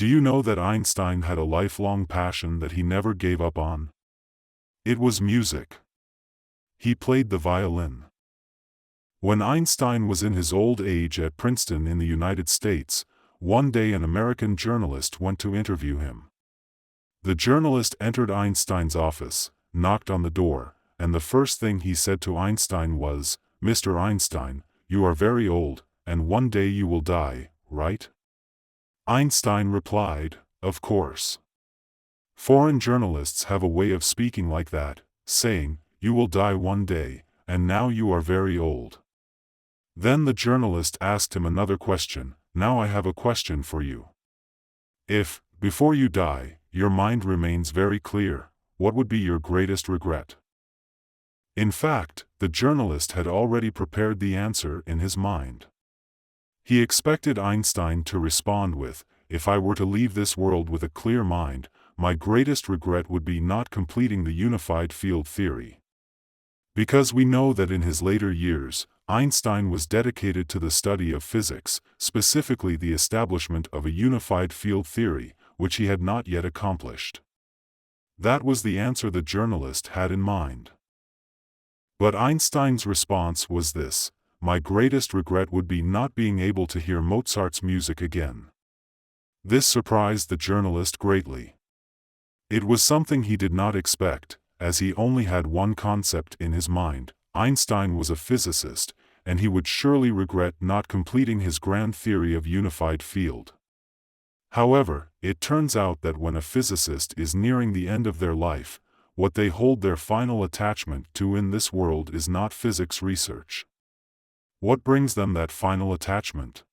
Do you know that Einstein had a lifelong passion that he never gave up on? It was music. He played the violin. When Einstein was in his old age at Princeton in the United States, one day an American journalist went to interview him. The journalist entered Einstein's office, knocked on the door, and the first thing he said to Einstein was, "Mr. Einstein, you are very old, and one day you will die, right?" Einstein replied, "Of course." Foreign journalists have a way of speaking like that, saying, "You will die one day, and now you are very old." Then the journalist asked him another question. "Now I have a question for you. If, before you die, your mind remains very clear, what would be your greatest regret?" In fact, the journalist had already prepared the answer in his mind. He expected Einstein to respond with, "If I were to leave this world with a clear mind, my greatest regret would be not completing the unified field theory." Because we know that in his later years, Einstein was dedicated to the study of physics, specifically the establishment of a unified field theory, which he had not yet accomplished. That was the answer the journalist had in mind. But Einstein's response was this: "My greatest regret would be not being able to hear Mozart's music again." This surprised the journalist greatly. It was something he did not expect, as he only had one concept in his mind. Einstein was a physicist, and he would surely regret not completing his grand theory of unified field. However, it turns out that when a physicist is nearing the end of their life, what they hold their final attachment to in this world is not physics research. What brings them that final attachment?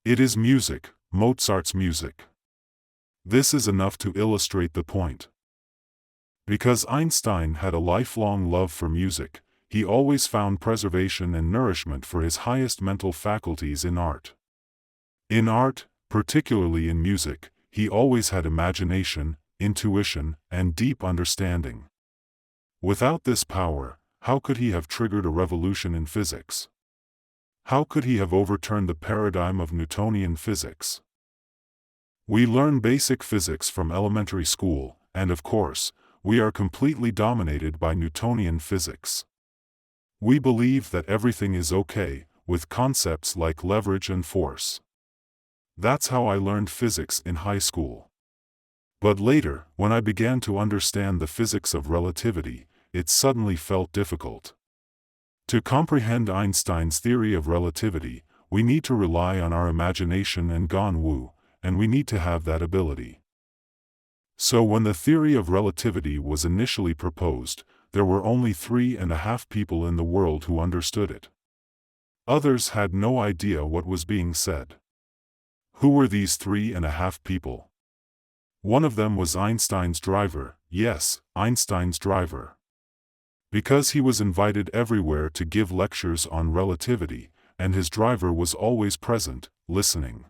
It is music, Mozart's music. This is enough to illustrate the point. Because Einstein had a lifelong love for music, he always found preservation and nourishment for his highest mental faculties in art. In art, particularly in music, he always had imagination, intuition, and deep understanding. Without this power, how could he have triggered a revolution in physics? How could he have overturned the paradigm of Newtonian physics? We learn basic physics from elementary school, and of course, we are completely dominated by Newtonian physics. We believe that everything is okay, with concepts like leverage and force. That's how I learned physics in high school. But later, when I began to understand the physics of relativity, it suddenly felt difficult. To comprehend Einstein's theory of relativity, we need to rely on our imagination and Gong-Wu, and we need to have that ability. So when the theory of relativity was initially proposed, there were only 3.5 people in the world who understood it. Others had no idea what was being said. Who were these 3.5 people? One of them was Einstein's driver, yes, Einstein's driver. Because he was invited everywhere to give lectures on relativity, and his driver was always present, listening.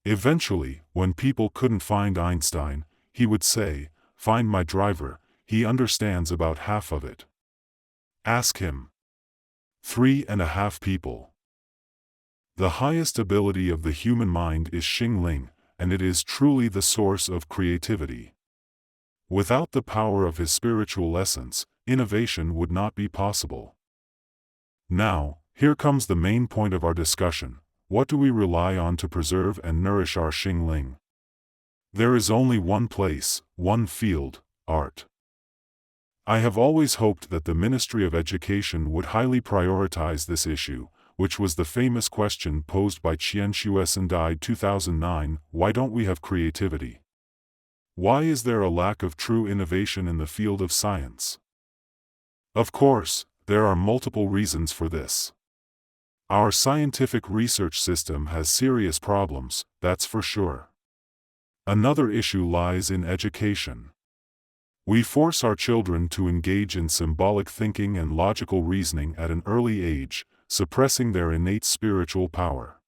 Eventually, when people couldn't find Einstein, he would say, "Find my driver, he understands about half of it. Ask him." 3.5 people. The highest ability of the human mind is Xing Ling, and it is truly the source of creativity. Without the power of his spiritual essence, innovation would not be possible. Now, here comes the main point of our discussion. What do we rely on to preserve and nourish our Xing Ling? There is only one place, one field, art. I have always hoped that the Ministry of Education would highly prioritize this issue, which was the famous question posed by Qian Shuesan died 2009, why don't we have creativity? Why is there a lack of true innovation in the field of science? Of course, there are multiple reasons for this. Our scientific research system has serious problems, that's for sure. Another issue lies in education. We force our children to engage in symbolic thinking and logical reasoning at an early age, suppressing their innate spiritual power.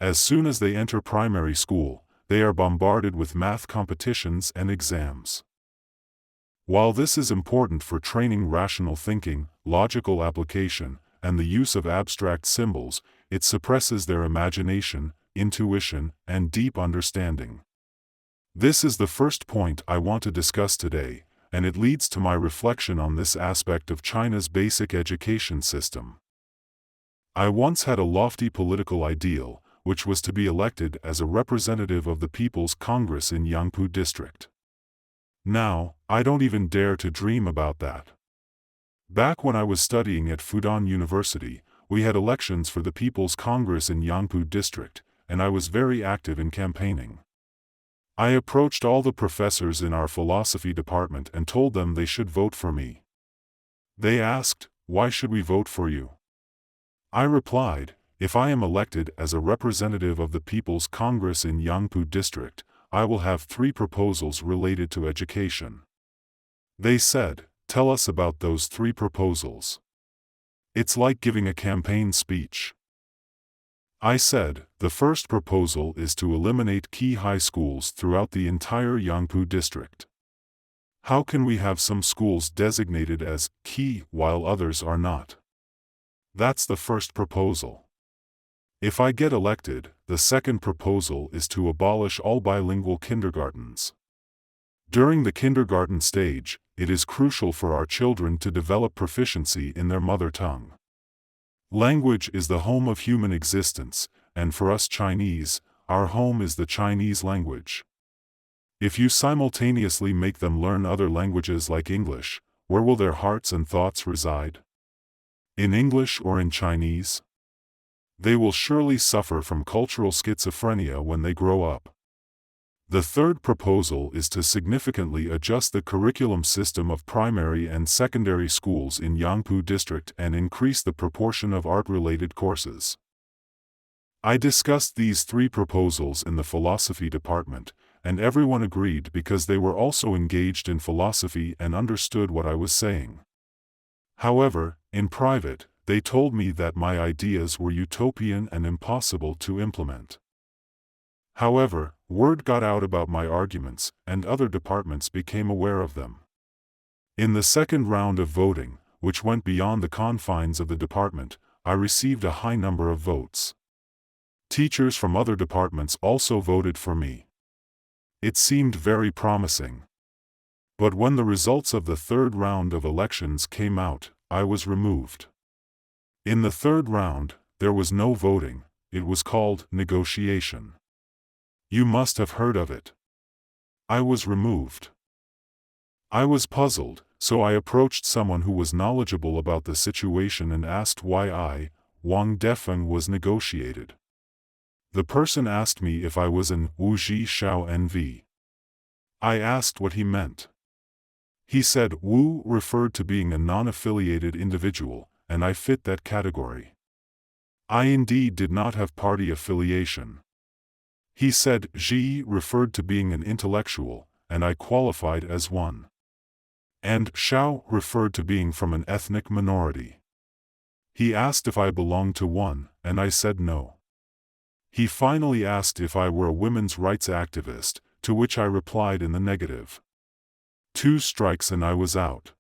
As soon as they enter primary school, they are bombarded with math competitions and exams. While this is important for training rational thinking, logical application, and the use of abstract symbols, it suppresses their imagination, intuition, and deep understanding. This is the first point I want to discuss today, and it leads to my reflection on this aspect of China's basic education system. I once had a lofty political ideal, which was to be elected as a representative of the People's Congress in Yangpu District. Now, I don't even dare to dream about that. Back when I was studying at Fudan University, we had elections for the People's Congress in Yangpu District, and I was very active in campaigning. I approached all the professors in our philosophy department and told them they should vote for me. They asked, "Why should we vote for you?" I replied, "If I am elected as a representative of the People's Congress in Yangpu District, I will have 3 proposals related to education." They said, "Tell us about those 3 proposals. It's like giving a campaign speech." I said, "The first proposal is to eliminate key high schools throughout the entire Yangpu district. How can we have some schools designated as key while others are not? That's the first proposal. If I get elected, the second proposal is to abolish all bilingual kindergartens. During the kindergarten stage, it is crucial for our children to develop proficiency in their mother tongue. Language is the home of human existence, and for us Chinese, our home is the Chinese language. If you simultaneously make them learn other languages like English, where will their hearts and thoughts reside? In English or in Chinese? They will surely suffer from cultural schizophrenia when they grow up. The third proposal is to significantly adjust the curriculum system of primary and secondary schools in Yangpu District and increase the proportion of art-related courses. I discussed these 3 proposals in the philosophy department, and everyone agreed because they were also engaged in philosophy and understood what I was saying. However, in private, they told me that my ideas were utopian and impossible to implement. However, word got out about my arguments, and other departments became aware of them. In the second round of voting, which went beyond the confines of the department, I received a high number of votes. Teachers from other departments also voted for me. It seemed very promising. But when the results of the third round of elections came out, I was removed. In the third round, there was no voting, it was called negotiation. You must have heard of it. I was removed. I was puzzled, so I approached someone who was knowledgeable about the situation and asked why I, Wang Defeng, was negotiated. The person asked me if I was an Wuji Shao NV. I asked what he meant. He said Wu referred to being a non-affiliated individual, and I fit that category. I indeed did not have party affiliation. He said Ji referred to being an intellectual, and I qualified as one. And Shao referred to being from an ethnic minority. He asked if I belonged to one, and I said no. He finally asked if I were a women's rights activist, to which I replied in the negative. 2 strikes and I was out.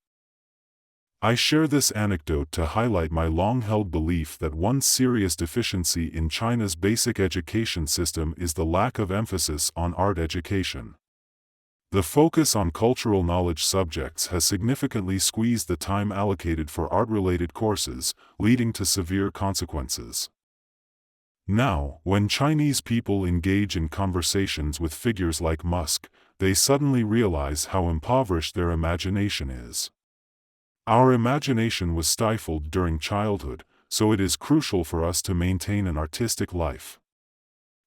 I share this anecdote to highlight my long-held belief that one serious deficiency in China's basic education system is the lack of emphasis on art education. The focus on cultural knowledge subjects has significantly squeezed the time allocated for art-related courses, leading to severe consequences. Now, when Chinese people engage in conversations with figures like Musk, they suddenly realize how impoverished their imagination is. Our imagination was stifled during childhood, so it is crucial for us to maintain an artistic life.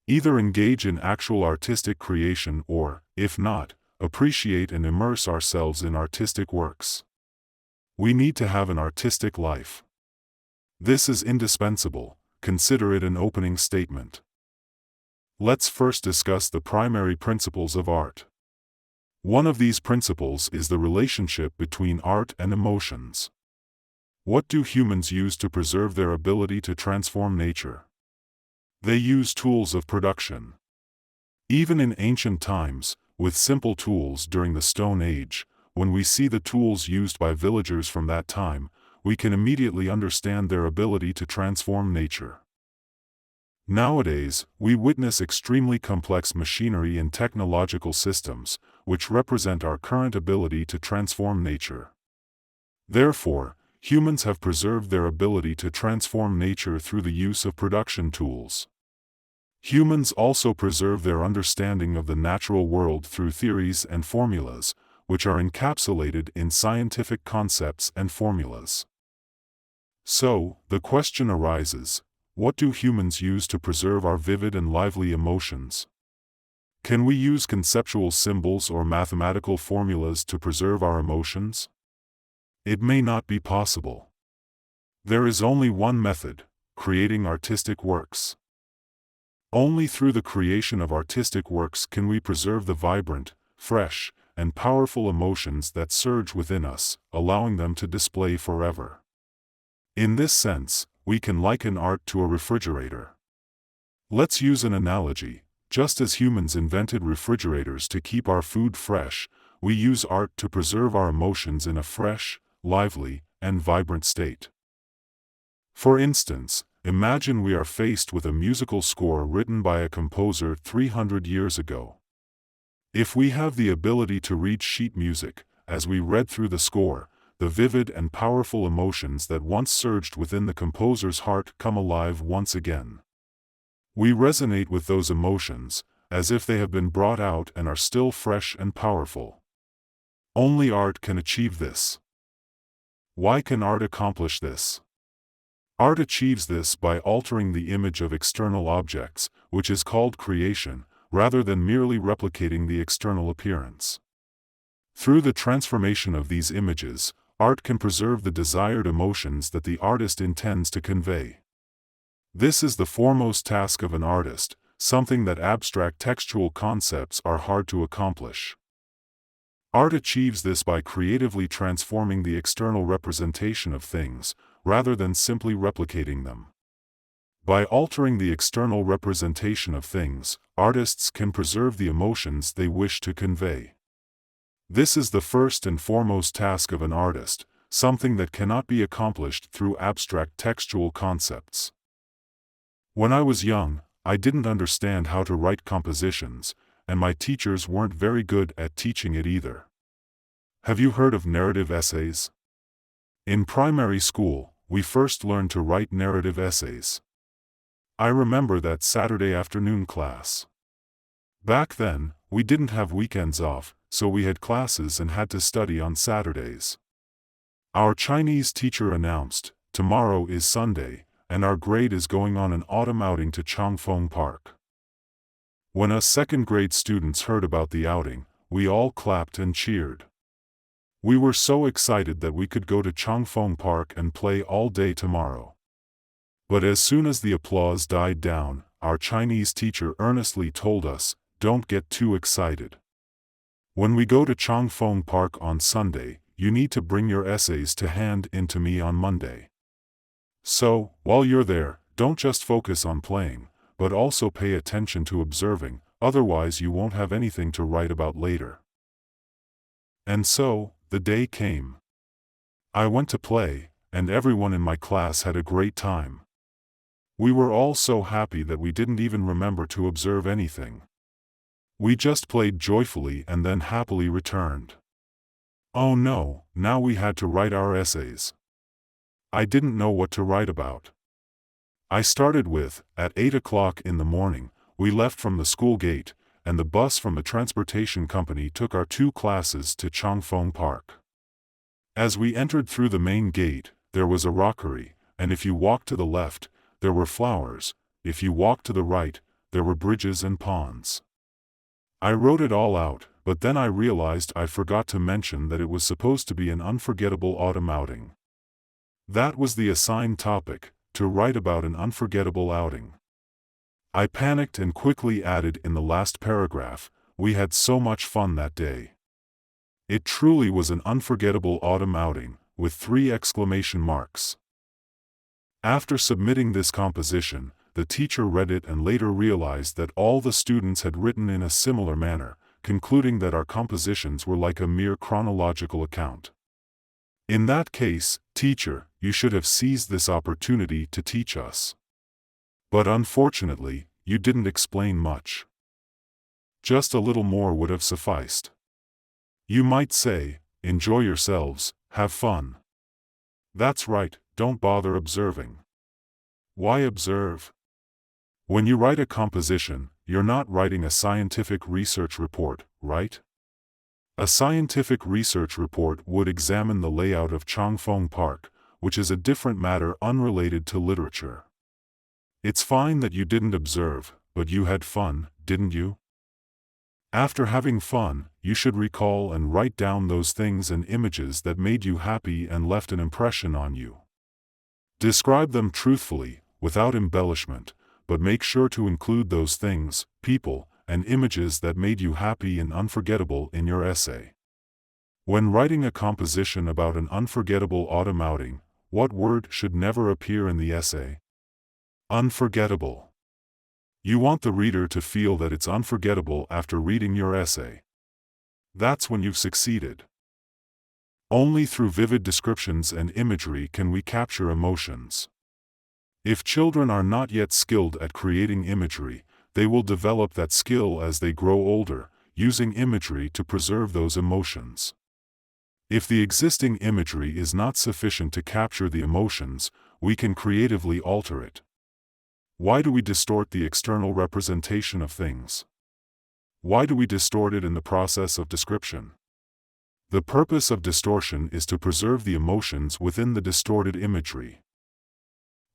Either engage in actual artistic creation or, if not, appreciate and immerse ourselves in artistic works. We need to have an artistic life. This is indispensable, consider it an opening statement. Let's first discuss the primary principles of art. One of these principles is the relationship between art and emotions. What do humans use to preserve their ability to transform nature? They use tools of production. Even in ancient times, with simple tools during the Stone Age, when we see the tools used by villagers from that time, we can immediately understand their ability to transform nature. Nowadays, we witness extremely complex machinery and technological systems, which represent our current ability to transform nature. Therefore, humans have preserved their ability to transform nature through the use of production tools. Humans also preserve their understanding of the natural world through theories and formulas, which are encapsulated in scientific concepts and formulas. So, the question arises, what do humans use to preserve our vivid and lively emotions? Can we use conceptual symbols or mathematical formulas to preserve our emotions? It may not be possible. There is only one method: creating artistic works. Only through the creation of artistic works can we preserve the vibrant, fresh, and powerful emotions that surge within us, allowing them to display forever. In this sense, we can liken art to a refrigerator. Let's use an analogy. Just as humans invented refrigerators to keep our food fresh, we use art to preserve our emotions in a fresh, lively, and vibrant state. For instance, imagine we are faced with a musical score written by a composer 300 years ago. If we have the ability to read sheet music, as we read through the score, the vivid and powerful emotions that once surged within the composer's heart come alive once again. We resonate with those emotions, as if they have been brought out and are still fresh and powerful. Only art can achieve this. Why can art accomplish this? Art achieves this by altering the image of external objects, which is called creation, rather than merely replicating the external appearance. Through the transformation of these images, art can preserve the desired emotions that the artist intends to convey. This is the foremost task of an artist, something that abstract textual concepts are hard to accomplish. Art achieves this by creatively transforming the external representation of things, rather than simply replicating them. By altering the external representation of things, artists can preserve the emotions they wish to convey. This is the first and foremost task of an artist, something that cannot be accomplished through abstract textual concepts. When I was young, I didn't understand how to write compositions, and my teachers weren't very good at teaching it either. Have you heard of narrative essays? In primary school, we first learned to write narrative essays. I remember that Saturday afternoon class. Back then, we didn't have weekends off, so we had classes and had to study on Saturdays. Our Chinese teacher announced, "Tomorrow is Sunday, and our grade is going on an autumn outing to Changfeng Park." When us second-grade students heard about the outing, we all clapped and cheered. We were so excited that we could go to Changfeng Park and play all day tomorrow. But as soon as the applause died down, our Chinese teacher earnestly told us, "Don't get too excited. When we go to Changfeng Park on Sunday, you need to bring your essays to hand in to me on Monday. So, while you're there, don't just focus on playing, but also pay attention to observing, otherwise you won't have anything to write about later." And so, the day came. I went to play, and everyone in my class had a great time. We were all so happy that we didn't even remember to observe anything. We just played joyfully and then happily returned. Oh no, now we had to write our essays. I didn't know what to write about. I started with, at 8 o'clock in the morning, we left from the school gate, and the bus from the transportation company took our 2 classes to Changfeng Park. As we entered through the main gate, there was a rockery, and if you walked to the left, there were flowers, if you walked to the right, there were bridges and ponds. I wrote it all out, but then I realized I forgot to mention that it was supposed to be an unforgettable autumn outing. That was the assigned topic, to write about an unforgettable outing. I panicked and quickly added in the last paragraph, "We had so much fun that day." It truly was an unforgettable autumn outing, with 3 exclamation marks. After submitting this composition, the teacher read it and later realized that all the students had written in a similar manner, concluding that our compositions were like a mere chronological account. In that case, teacher, you should have seized this opportunity to teach us. But unfortunately, you didn't explain much. Just a little more would have sufficed. You might say, enjoy yourselves, have fun. That's right, don't bother observing. Why observe? When you write a composition, you're not writing a scientific research report, right? A scientific research report would examine the layout of Changfeng Park, which is a different matter unrelated to literature. It's fine that you didn't observe, but you had fun, didn't you? After having fun, you should recall and write down those things and images that made you happy and left an impression on you. Describe them truthfully, without embellishment, but make sure to include those things, people, and images that made you happy and unforgettable in your essay. When writing a composition about an unforgettable autumn outing, what word should never appear in the essay? Unforgettable. You want the reader to feel that it's unforgettable after reading your essay. That's when you've succeeded. Only through vivid descriptions and imagery can we capture emotions. If children are not yet skilled at creating imagery, they will develop that skill as they grow older, using imagery to preserve those emotions. If the existing imagery is not sufficient to capture the emotions, we can creatively alter it. Why do we distort the external representation of things? Why do we distort it in the process of description? The purpose of distortion is to preserve the emotions within the distorted imagery.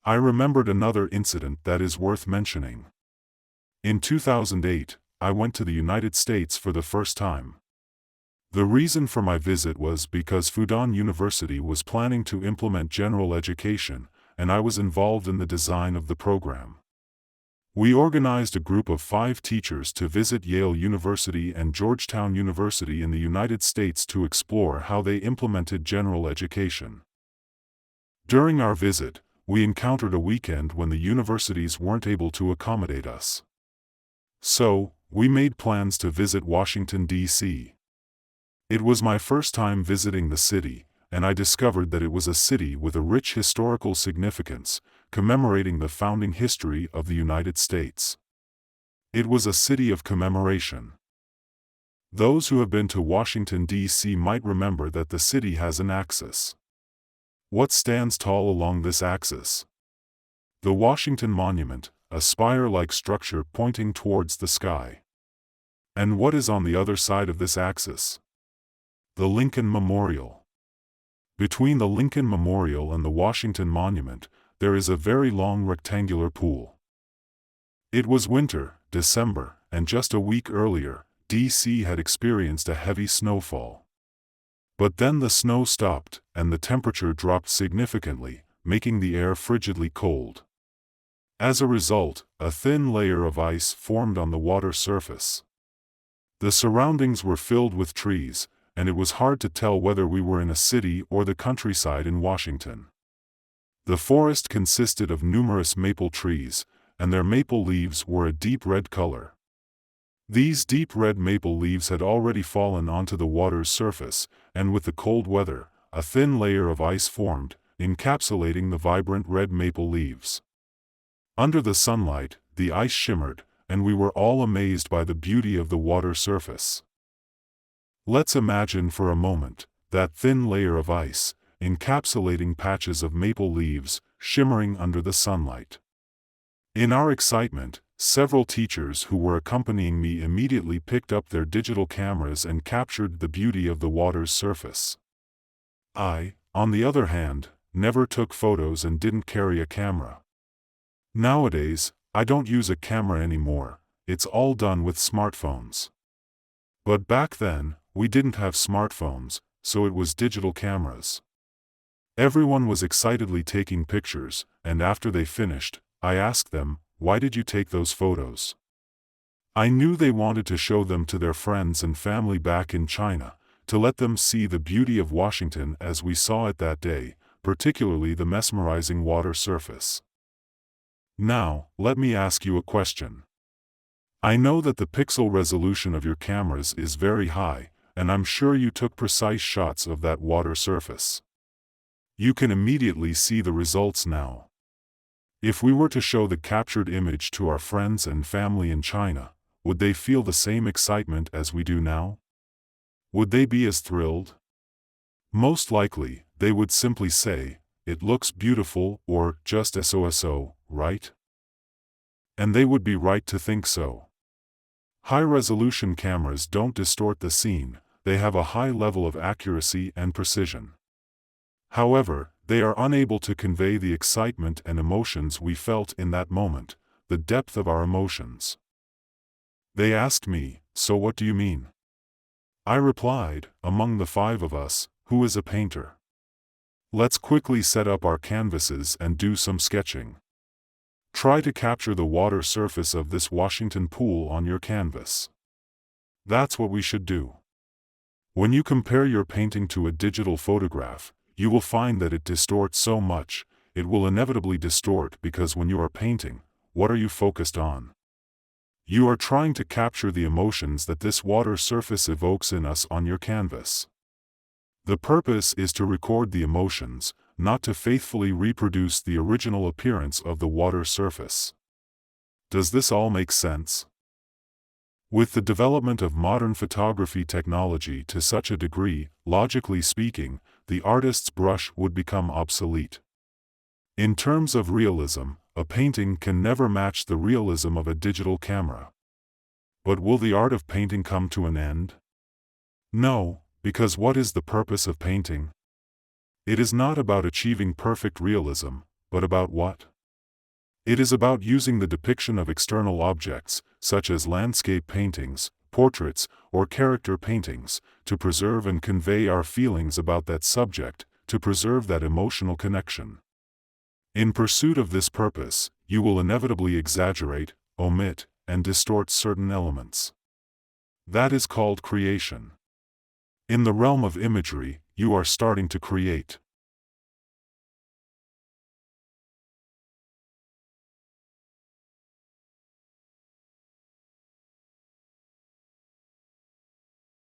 I remembered another incident that is worth mentioning. In 2008, I went to the United States for the first time. The reason for my visit was because Fudan University was planning to implement general education, and I was involved in the design of the program. We organized a group of 5 teachers to visit Yale University and Georgetown University in the United States to explore how they implemented general education. During our visit, we encountered a weekend when the universities weren't able to accommodate us. So, we made plans to visit Washington, D.C. It was my first time visiting the city, and I discovered that it was a city with a rich historical significance, commemorating the founding history of the United States. It was a city of commemoration. Those who have been to Washington, D.C. might remember that the city has an axis. What stands tall along this axis? The Washington Monument, a spire-like structure pointing towards the sky. And what is on the other side of this axis? The Lincoln Memorial. Between the Lincoln Memorial and the Washington Monument, there is a very long rectangular pool. It was winter, December, and just a week earlier, D.C. had experienced a heavy snowfall. But then the snow stopped, and the temperature dropped significantly, making the air frigidly cold. As a result, a thin layer of ice formed on the water surface. The surroundings were filled with trees, and it was hard to tell whether we were in a city or the countryside in Washington. The forest consisted of numerous maple trees, and their maple leaves were a deep red color. These deep red maple leaves had already fallen onto the water's surface, and with the cold weather, a thin layer of ice formed, encapsulating the vibrant red maple leaves. Under the sunlight, the ice shimmered, and we were all amazed by the beauty of the water surface. Let's imagine for a moment that thin layer of ice, encapsulating patches of maple leaves, shimmering under the sunlight. In our excitement, several teachers who were accompanying me immediately picked up their digital cameras and captured the beauty of the water's surface. I, on the other hand, never took photos and didn't carry a camera. Nowadays, I don't use a camera anymore, it's all done with smartphones. But back then, we didn't have smartphones, so it was digital cameras. Everyone was excitedly taking pictures, and after they finished, I asked them, "Why did you take those photos?" I knew they wanted to show them to their friends and family back in China, to let them see the beauty of Washington as we saw it that day, particularly the mesmerizing water surface. Now, let me ask you a question. I know that the pixel resolution of your cameras is very high, and I'm sure you took precise shots of that water surface. You can immediately see the results now. If we were to show the captured image to our friends and family in China, would they feel the same excitement as we do now? Would they be as thrilled? Most likely, they would simply say, "It looks beautiful," or "just so, right?" And they would be right to think so. High-resolution cameras don't distort the scene, they have a high level of accuracy and precision. However, they are unable to convey the excitement and emotions we felt in that moment, the depth of our emotions. They asked me, "So what do you mean?" I replied, "Among the 5 of us, who is a painter? Let's quickly set up our canvases and do some sketching. Try to capture the water surface of this Washington pool on your canvas. That's what we should do." When you compare your painting to a digital photograph, you will find that it distorts so much. It will inevitably distort because when you are painting, what are you focused on? You are trying to capture the emotions that this water surface evokes in us on your canvas. The purpose is to record the emotions, not to faithfully reproduce the original appearance of the water surface. Does this all make sense? With the development of modern photography technology to such a degree, logically speaking, the artist's brush would become obsolete. In terms of realism, a painting can never match the realism of a digital camera. But will the art of painting come to an end? No, because what is the purpose of painting? It is not about achieving perfect realism, but about what? It is about using the depiction of external objects, such as landscape paintings, portraits, or character paintings, to preserve and convey our feelings about that subject, to preserve that emotional connection. In pursuit of this purpose, you will inevitably exaggerate, omit, and distort certain elements. That is called creation. In the realm of imagery, you are starting to create.